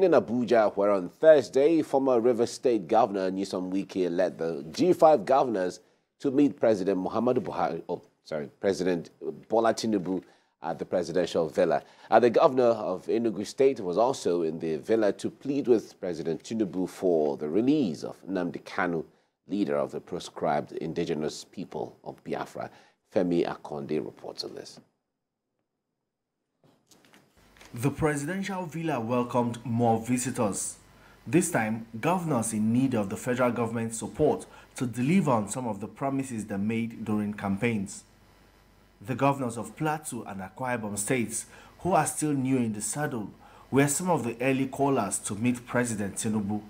In Abuja, where on Thursday, former River State Governor Nyesom Wike led the G5 governors to meet President President Bola Tinubu at the presidential villa. The governor of Enugu State was also in the villa to plead with President Tinubu for the release of Nnamdi Kanu, leader of the proscribed indigenous people of Biafra. Femi Akonde reports on this. The presidential villa welcomed more visitors. This time, governors in need of the federal government's support to deliver on some of the promises they made during campaigns. The governors of Plateau and Akwa Ibom states, who are still new in the saddle, were some of the early callers to meet President Tinubu.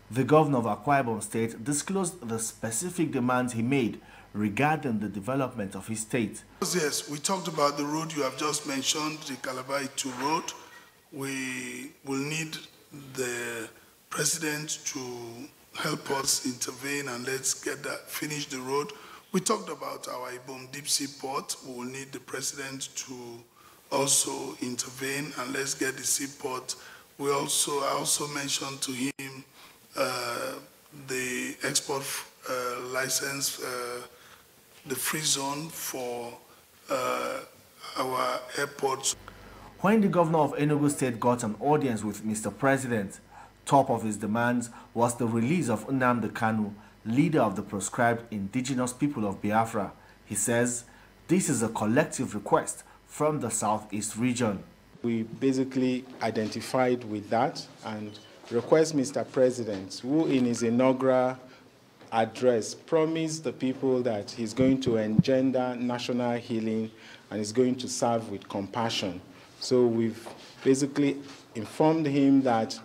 The governor of Akwa Ibom state disclosed the specific demands he made regarding the development of his state. Yes, we talked about the road you have just mentioned, the Calabar-Itu road. We will need the president to help us intervene and let's get that, finish the road. We talked about our Ibom deep sea port. We will need the president to also intervene and let's get the seaport. I also mentioned to him the export license, the free zone for our airports. When the governor of Enugu State got an audience with Mr. President, top of his demands was the release of Nnamdi Kanu, leader of the proscribed indigenous people of Biafra. He says this is a collective request from the Southeast region. We basically identified with that and request Mr. President, who in his inaugural address promised the people that he's going to engender national healing and is going to serve with compassion. So we've basically informed him that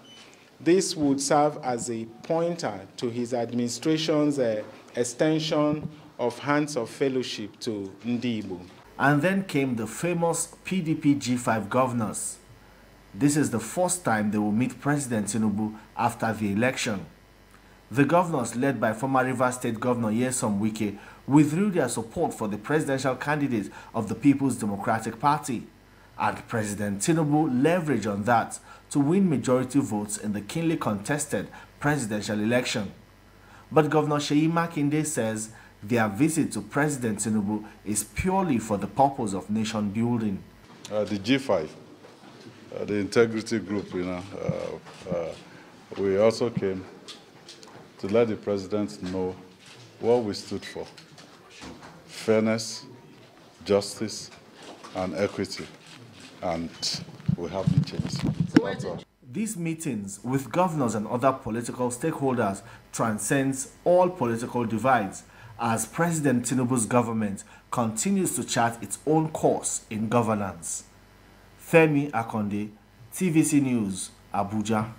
this would serve as a pointer to his administration's extension of hands of fellowship to Ndibo. And then came the famous PDP G5 governors. This is the first time they will meet President Tinubu after the election. The governors, led by former River State Governor Nyesom Wike, withdrew their support for the presidential candidate of the People's Democratic Party. And President Tinubu leveraged on that to win majority votes in the keenly contested presidential election. But Governor Seyi Makinde says their visit to President Tinubu is purely for the purpose of nation building. The G5, the integrity group, we also came to let the president know what we stood for: fairness, justice, and equity. And we haven't changed. These meetings with governors and other political stakeholders transcends all political divides as President Tinubu's government continues to chart its own course in governance. Femi Akonde, TVC News, Abuja.